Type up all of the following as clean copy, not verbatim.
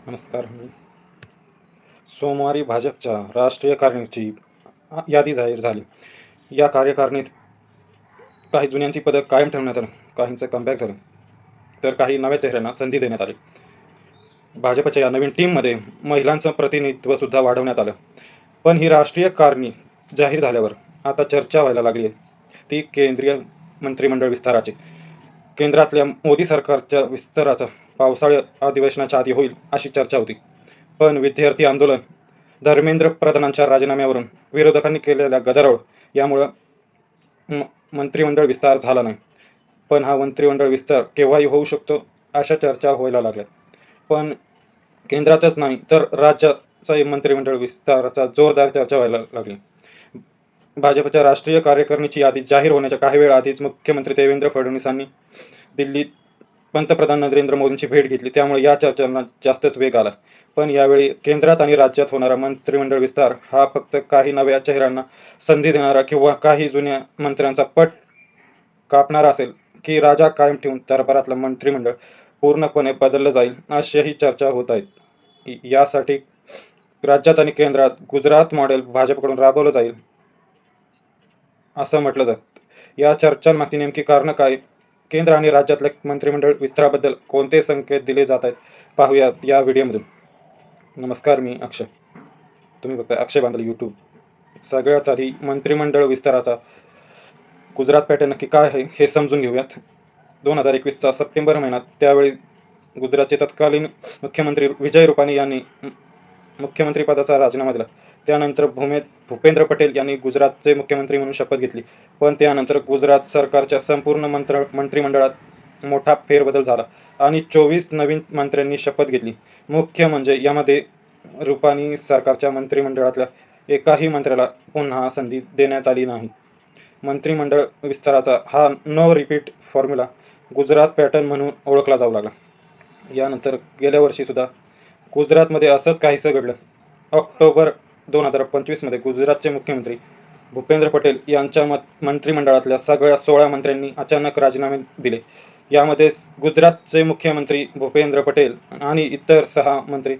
नमस्कार. सोमवारी भाजपच्या राष्ट्रीय कारणीची यादी जाहीर झाली. या कार्यकारिणीत काही जुन्यांची पदं कायम ठेवण्यात आलं, काहींचं कमबॅक झालं, तर काही नव्या चेहऱ्यांना संधी देण्यात आली. भाजपच्या या नवीन टीममध्ये महिलांचं प्रतिनिधित्वसुद्धा वाढवण्यात आलं. पण ही राष्ट्रीय कारणी जाहीर झाल्यावर आता चर्चा व्हायला लागली आहे, ती केंद्रीय मंत्रिमंडळ विस्ताराची. केंद्रातल्या मोदी सरकारच्या विस्ताराचा पावसाळी अधिवेशनाच्या आधी होईल अशी चर्चा होती. पण विद्यार्थी आंदोलन, धर्मेंद्र प्रधानांच्या राजीनाम्यावरून विरोधकांनी केलेल्या गदारोळ यामुळं मंत्रिमंडळ विस्तार झाला नाही. पण हा मंत्रिमंडळ विस्तार केव्हाही होऊ शकतो अशा चर्चा व्हायला लागल्या. पण केंद्रातच नाही तर राज्याचाही मंत्रिमंडळ विस्ताराचा जोरदार चर्चा व्हायला लागली. भाजपच्या राष्ट्रीय कार्यकारिणीची यादी जाहीर होण्याच्या काही वेळ आधीच मुख्यमंत्री देवेंद्र फडणवीसांनी दिल्लीत पंतप्रधान नरेंद्र मोदींची भेट घेतली. त्यामुळे या चर्चांना जास्तच वेग आला. पण यावेळी केंद्रात आणि राज्यात होणारा मंत्रिमंडळ विस्तार हा फक्त काही नव्या चेहऱ्यांना संधी देणारा किंवा काही जुन्या मंत्र्यांचा पट कापणारा असेल, की राजा कायम ठेवून दरबारातलं मंत्रिमंडळ पूर्णपणे बदललं जाईल अशाही चर्चा होत आहेत. यासाठी राज्यात आणि केंद्रात गुजरात मॉडेल भाजपकडून राबवलं जाईल असं म्हटलं जातं. या चर्चांमागची नेमकी कारणं काय? केंद्र आणि राज्यातल्या मंत्रिमंडळ विस्ताराबद्दल कोणते संकेत दिले जात आहेत पाहूयात या व्हिडिओमधून. नमस्कार, मी अक्षय. तुम्ही बघताय अक्षय बांधल यूट्यूब. सगळ्यात आधी मंत्रिमंडळ विस्ताराचा गुजरात पॅटर्न नक्की काय आहे हे समजून घेऊयात. 2021चा सप्टेंबर महिन्यात त्यावेळी गुजरातचे तत्कालीन मुख्यमंत्री विजय रुपानी यांनी मुख्यमंत्रीपदाचा राजीनामा दिला. त्यानंतर भूपेंद्र पटेल यांनी गुजरातचे मुख्यमंत्री म्हणून शपथ घेतली. पण त्यानंतर गुजरात सरकारच्या संपूर्ण मंत्रिमंडळात मोठा फेरबदल झाला आणि 24 नवीन मंत्र्यांनी शपथ घेतली. मुख्य म्हणजे यामध्ये रुपानी सरकारच्या मंत्रिमंडळातल्या एकाही मंत्र्याला पुन्हा संधी देण्यात आली नाही. मंत्रिमंडळ विस्ताराचा हा no repeat formula Gujarat pattern म्हणून ओळखला जाऊ लागला. यानंतर गेल्या वर्षीसुद्धा गुजरातमध्ये असंच काहीसं घडलं. ऑक्टोबर 2025मध्ये गुजरातचे मुख्यमंत्री भूपेंद्र पटेल यांच्या मंत्रिमंडळातल्या सगळ्या 16 मंत्र्यांनी अचानक राजीनामे दिले. यामध्ये गुजरातचे मुख्यमंत्री भूपेंद्र पटेल आणि इतर 6 मंत्री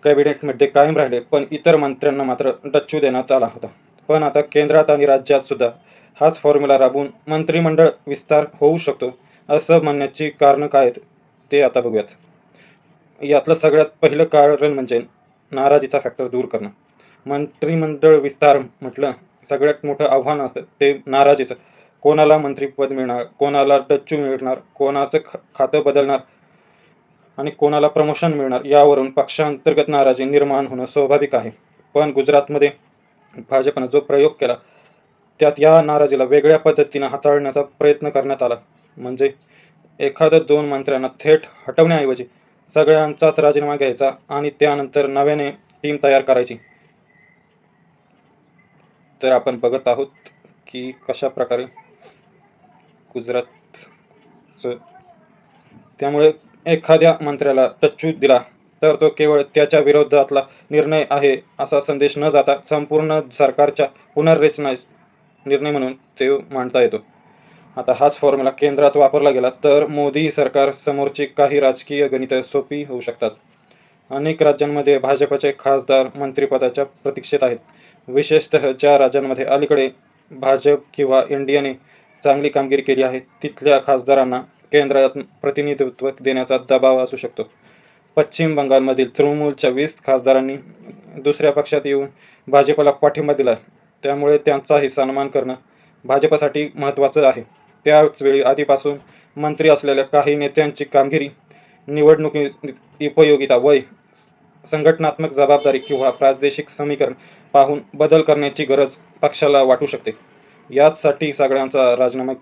कॅबिनेटमध्ये कायम राहिले, पण इतर मंत्र्यांना मात्र डच्चू देण्यात आला होता. पण आता केंद्रात आणि राज्यात सुद्धा हाच फॉर्म्युला राबवून मंत्रिमंडळ विस्तार होऊ शकतो असं म्हणण्याची कारणं काय आहेत ते आता बघूयात. यातलं सगळ्यात पहिलं कारण म्हणजे नाराजीचा फॅक्टर दूर करणं. मंत्रिमंडळ विस्तार म्हटलं सगळ्यात मोठं आव्हान असतं ते नाराजीचं. कोणाला मंत्रिपद मिळणार, कोणाला डच्चू मिळणार, कोणाचं खातं बदलणार आणि कोणाला प्रमोशन मिळणार यावरून पक्षांतर्गत नाराजी निर्माण होणं स्वाभाविक आहे. पण गुजरातमध्ये भाजपनं जो प्रयोग केला त्यात या नाराजीला वेगळ्या पद्धतीनं हाताळण्याचा प्रयत्न करण्यात आला. म्हणजे एखाद्या 2 मंत्र्यांना थेट हटवण्याऐवजी सगळ्यांचाच राजीनामा घ्यायचा आणि त्यानंतर नव्याने टीम तयार करायची. तर आपण बघत आहोत की कशा प्रकारे गुजरातचं. त्यामुळे एखाद्या मंत्र्याला डच्चू दिला तर तो केवळ त्याच्या विरोधातला निर्णय आहे असा संदेश न जाता संपूर्ण सरकारच्या पुनर्रचना निर्णय म्हणून ते मांडता येतो. आता हाच फॉर्म्युला केंद्रात वापरला गेला तर मोदी सरकार समोरची काही राजकीय गणितं सोपी होऊ शकतात. अनेक राज्यांमध्ये भाजपचे खासदार मंत्रिपदाच्या प्रतीक्षेत आहेत. विशेषतः ज्या राज्यांमध्ये अलीकडे भाजप किंवा इंडियाने चांगली कामगिरी केली आहे तिथल्या खासदारांना केंद्रात प्रतिनिधित्व देण्याचा दबाव असू शकतो. पश्चिम बंगालमधील तृणमूलच्या 20 खासदारांनी दुसऱ्या पक्षात येऊन भाजपला पाठिंबा दिला. त्यामुळे त्यांचाही सन्मान करणं भाजपसाठी महत्त्वाचं आहे. त्याचवेळी आधीपासून मंत्री असलेल्या काही नेत्यांची कामगिरी, निवडणुकीत उपयोगिता, वय, संघटनात्मक जबाबदारी किंवा प्रादेशिक समीकरण पाहून बदल करण्याची गरज पक्षाला वाटू शकते. याचसाठी सगळ्यांचा राजीनामा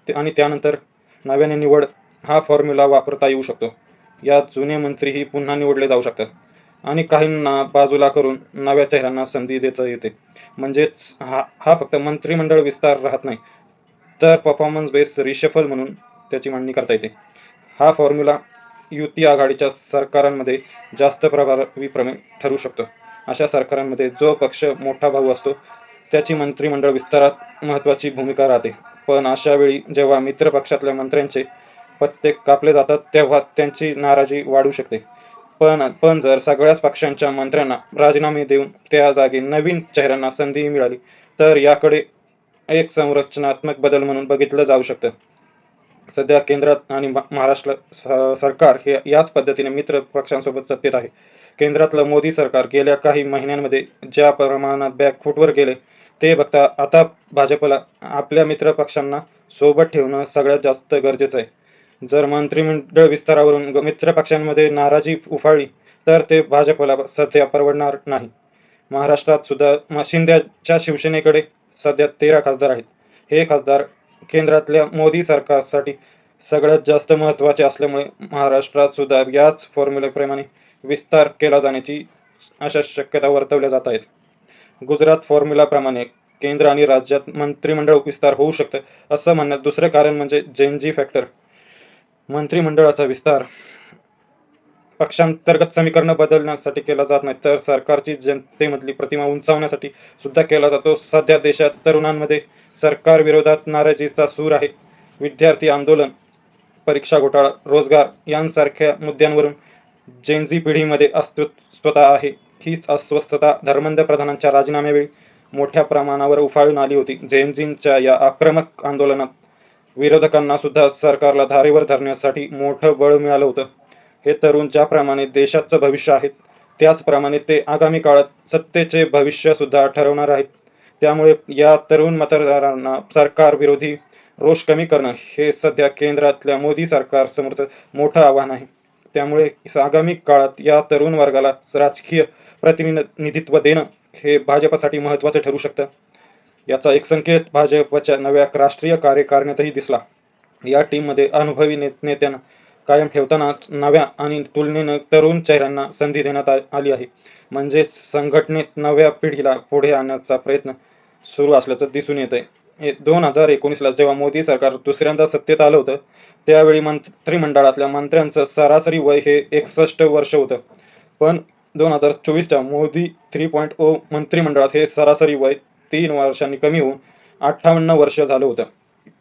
आणि त्यानंतर नव्याने निवड हा फॉर्म्युला वापरता येऊ शकतो. यात जुने मंत्रीही पुन्हा निवडले जाऊ शकतात आणि काहींना बाजूला करून नव्या चेहऱ्यांना संधी देता येते. म्हणजेच हा फक्त मंत्रिमंडळ विस्तार राहत नाही तर परफॉर्मन्स बेस रिशफल म्हणून त्याची मांडणी करता येते. हा फॉर्म्युला युती आघाडीच्या सरकारांमध्ये जास्त प्रभावीपणे ठरू शकतो. अशा सरकारांमध्ये जो पक्ष मोठा भाऊ असतो त्याची मंत्रिमंडळ विस्तारात महत्त्वाची भूमिका राहते. पण अशा वेळी जेव्हा मित्र पक्षातल्या मंत्र्यांचे पत्ते कापले जातात तेव्हा त्यांची नाराजी वाढू शकते. पण जर सगळ्याच पक्षांच्या मंत्र्यांना राजीनामे देऊन त्या जागी नवीन चेहऱ्यांना संधी मिळाली तर याकडे एक संरचनात्मक बदल म्हणून बघितलं जाऊ शकतं. सध्या केंद्रात आणि महाराष्ट्र सरकार हे याच पद्धतीने मित्र पक्षांसोबत सत्तेत आहे. केंद्रातलं मोदी सरकार गेल्या काही महिन्यांमध्ये ज्या प्रमाणात बॅकफूटवर गेले ते बघता आता भाजपला आपल्या मित्र पक्षांना सोबत ठेवणं सगळ्यात जास्त गरजेचं आहे. जर मंत्रिमंडळ विस्तारावरून मित्र पक्षांमध्ये नाराजी उफाळली तर ते भाजपला सध्या परवडणार नाही. महाराष्ट्रात सुद्धा शिंदेच्या शिवसेनेकडे सध्या 13 खासदार आहेत. हे खासदार केंद्रातल्या मोदी सरकारसाठी सगळ्यात जास्त महत्त्वाचे असल्यामुळे महाराष्ट्रात सुद्धा याच फॉर्म्युल्याप्रमाणे विस्तार केला जाण्याची अशा शक्यता वर्तवल्या जात आहेत. गुजरात फॉर्म्युलाप्रमाणे केंद्र आणि राज्यात मंत्रिमंडळ विस्तार होऊ शकतं असं म्हणण्यात दुसरं कारण म्हणजे जेनजी फॅक्टर. मंत्रिमंडळाचा विस्तार पक्षांतर्गत समीकरणं बदलण्यासाठी केला जात नाही तर सरकारची जनतेमधली प्रतिमा उंचावण्यासाठी सुद्धा केला जातो. सध्या देशात तरुणांमध्ये सरकार विरोधात नाराजीचा सूर आहे. विद्यार्थी आंदोलन, परीक्षा घोटाळा, रोजगार यांसारख्या मुद्द्यांवरून जेनझी पिढीमध्ये अस्वस्थता आहे. हीच अस्वस्थता धर्मेंद्र प्रधानांच्या राजीनाम्यावेळी मोठ्या प्रमाणावर उफाळून आली होती. जेनझींच्या या आक्रमक आंदोलनात विरोधकांना सुद्धा सरकारला धारेवर धरण्यासाठी मोठं बळ मिळालं होतं. हे तरुण ज्याप्रमाणे देशाचं भविष्य आहेत त्याचप्रमाणे ते आगामी काळात सत्तेचे भविष्य सुद्धा ठरवणार आहेत. त्यामुळे या तरुण मतदारांना सरकार विरोधी रोष कमी करणं हे सध्या केंद्रातल्या मोदी सरकारसमोरचं मोठं आव्हान आहे. त्यामुळे आगामी काळात या तरुण वर्गाला राजकीय प्रतिनिधित्व देणं हे भाजपसाठी महत्त्वाचं ठरू शकतं. याचा एक संकेत भाजपच्या नव्या राष्ट्रीय कार्यकारिणीतही दिसला. या टीममध्ये अनुभवी नेत्यांना कायम ठेवतानाच नव्या आणि तुलनेनं तरुण चेहऱ्यांना संधी देण्यात आली आहे. म्हणजेच संघटनेत नव्या पिढीला पुढे आणण्याचा प्रयत्न सुरू असल्याचं दिसून येत आहे. 2019ला जेव्हा मोदी सरकार दुसऱ्यांदा सत्तेत आलं होतं त्यावेळी मंत्रिमंडळातल्या मंत्र्यांचं सरासरी वय हे 61 वर्ष होतं. पण 2024च्या मोदी 3.0 मंत्रिमंडळात हे सरासरी वय 3 वर्षांनी कमी होऊन 58 वर्ष झालं होतं.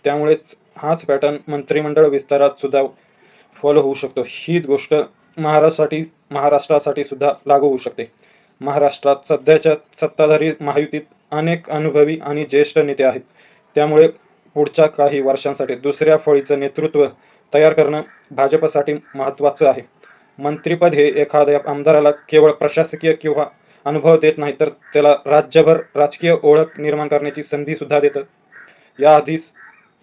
त्यामुळेच हाच पॅटर्न मंत्रिमंडळ विस्तारात सुद्धा फॉलो होऊ शकतो. हीच गोष्ट महाराष्ट्रासाठी सुद्धा लागू होऊ शकते. महाराष्ट्रात सध्याच्या सत्ताधारी महायुतीत अनेक अनुभवी आणि ज्येष्ठ नेते आहेत. त्यामुळे पुढच्या काही वर्षांसाठी दुसऱ्या फळीचं नेतृत्व तयार करणं भाजपसाठी महत्त्वाचं आहे. मंत्रिपद हे एखाद्या आमदाराला केवळ प्रशासकीय किंवा अनुभव देत नाही तर त्याला राज्यभर राजकीय ओळख निर्माण करण्याची संधी सुद्धा देतं. याआधीच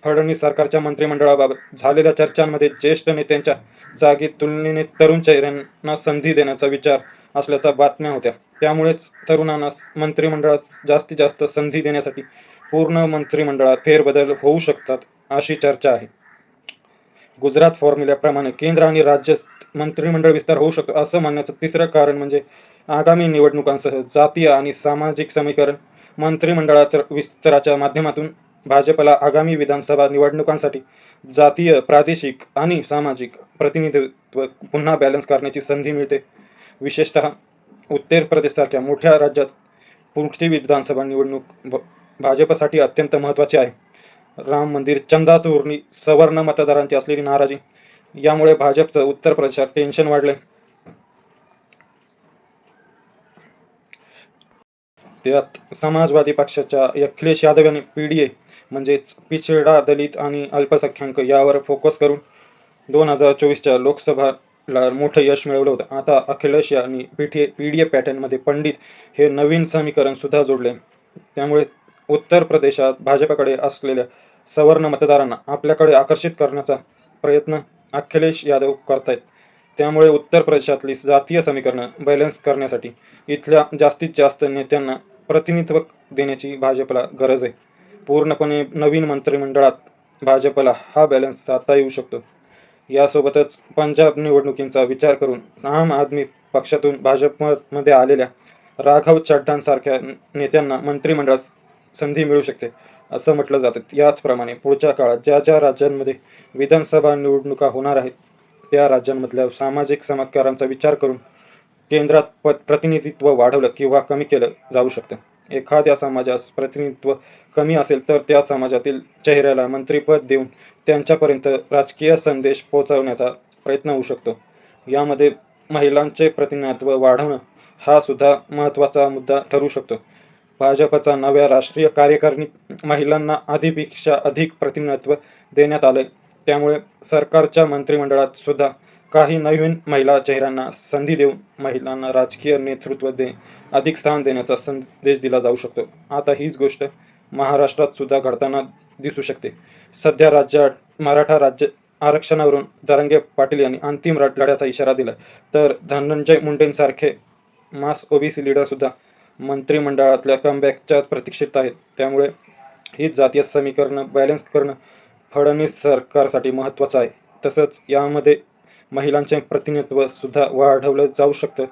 फडणवीस सरकारच्या मंत्रिमंडळाबाबत झालेल्या चर्चांमध्ये ज्येष्ठ नेत्यांच्या जागी तुलनेने तरुण चेहऱ्यांना संधी देण्याचा विचार असल्याच्या बातम्या होत्या. त्यामुळेच तरुणांना मंत्रिमंडळात जास्तीत जास्त संधी देण्यासाठी पूर्ण मंत्रिमंडळात फेरबदल होऊ शकतात अशी चर्चा आहे. गुजरात फॉर्म्युल्याप्रमाणे केंद्र आणि राज्यात मंत्रिमंडळ विस्तार होऊ शकतो असं म्हणण्याचं तिसरं कारण म्हणजे आगामी निवडणुकांसह जातीय आणि सामाजिक समीकरण. मंत्रिमंडळात विस्ताराच्या माध्यमातून भाजपला आगामी विधानसभा निवडणुकांसाठी जातीय, प्रादेशिक आणि सामाजिक प्रतिनिधित्व पुन्हा बॅलन्स करण्याची संधी मिळते. विशेषतः उत्तर प्रदेशसारख्या मोठ्या राज्यात पुढची विधानसभा निवडणूक भाजपसाठी अत्यंत महत्त्वाची आहे. राम मंदिर, चंदा चोरणी, सवर्ण मतदारांची असलेली नाराजी यामुळे भाजपचं उत्तर प्रदेशात टेन्शन वाढलंय. त्यात समाजवादी पक्षाच्या अखिलेश यादव यांनी पीडीए म्हणजेच पिछडा, दलित आणि अल्पसंख्याक यावर फोकस करून 2024च्या लोकसभाला मोठं यश मिळवलं होतं. आता अखिलेश यांनी पीडीए पॅटर्नमध्ये पंडित हे नवीन समीकरण सुद्धा जोडले. त्यामुळे उत्तर प्रदेशात भाजपकडे असलेल्या सवर्ण मतदारांना आपल्याकडे आकर्षित करण्याचा प्रयत्न अखिलेश यादव करतायत. त्यामुळे उत्तर प्रदेशातली जातीय समीकरणं बॅलन्स करण्यासाठी इथल्या जास्तीत जास्त नेत्यांना प्रतिनिधित्व देण्याची भाजपला गरज आहे. पूर्णपणे नवीन मंत्रिमंडळात भाजपला हा बॅलन्स साधता येऊ शकतो. यासोबतच पंजाब निवडणुकींचा विचार करून आम आदमी पक्षातून भाजपमध्ये आलेल्या राघव चड्ढांसारख्या नेत्यांना मंत्रिमंडळात संधी मिळू शकते असं म्हटलं जातं. याचप्रमाणे पुढच्या काळात ज्या ज्या राज्यांमध्ये विधानसभा निवडणुका होणार आहेत त्या राज्यांमधल्या सामाजिक समीकरणांचा विचार करून केंद्रात प्रतिनिधित्व वाढवलं किंवा कमी केलं जाऊ शकतं. एखाद्या समाजास प्रतिनिधित्व कमी असेल तर त्या समाजातील चेहऱ्याला मंत्रिपद देऊन त्यांच्यापर्यंत राजकीय संदेश पोहोचवण्याचा प्रयत्न होऊ शकतो. यामध्ये महिलांचे प्रतिनिधित्व वाढवणं हा सुद्धा महत्त्वाचा मुद्दा ठरू शकतो. भाजपचा नव्या राष्ट्रीय कार्यकारिणीत महिलांना आधीपेक्षा अधिक प्रतिनिधित्व देण्यात आलंय. त्यामुळे सरकारच्या मंत्रिमंडळात सुद्धा काही नवीन महिला चेहऱ्यांना संधी देऊन महिलांना राजकीय नेतृत्व अधिक स्थान देण्याचा संदेश दिला जाऊ शकतो. आता हीच गोष्ट महाराष्ट्रात सुद्धा घडताना दिसू शकते. सध्या राज्यात मराठा राज्य आरक्षणावरून जरांगे पाटील यांनी अंतिम लढ्याचा इशारा दिला, तर धनंजय मुंडेंसारखे मास ओबीसी लीडर सुद्धा मंत्रिमंडळातल्या कमबॅकच्या प्रतीक्षेत आहेत. त्यामुळे ही जातीय समीकरणं बॅलन्स करणं फडणवीस सरकारसाठी महत्त्वाचं आहे. तसंच यामध्ये महिलांचे प्रतिनिधित्व सुद्धा वाढवलं जाऊ शकतं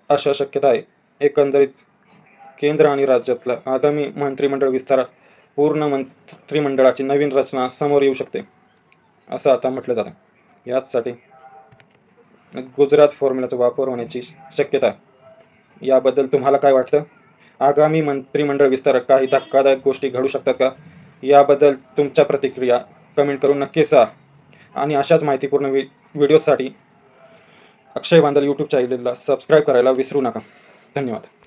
अशा शक्यता आहे. एकंदरीत केंद्र आणि राज्यातल्या आगामी मंत्रिमंडळ विस्तारात पूर्ण मंत्रिमंडळाची नवीन रचना समोर येऊ शकते, असं आता म्हटलं जातं. याचसाठी गुजरात फॉर्म्युलाचा वापर होण्याची शक्यता आहे. याबद्दल तुम्हाला काय वाटतं? आगामी मंत्रिमंडळ विस्तारात काही धक्कादायक गोष्टी घडू शकतात का? याबद्दल तुमच्या प्रतिक्रिया कमेंट करून नक्की सांगा. आणि अशाच माहितीपूर्ण व्हिडिओसाठी अक्षय बांदल यूट्यूब चॅनलला सबस्क्राईब करायला विसरू नका. धन्यवाद.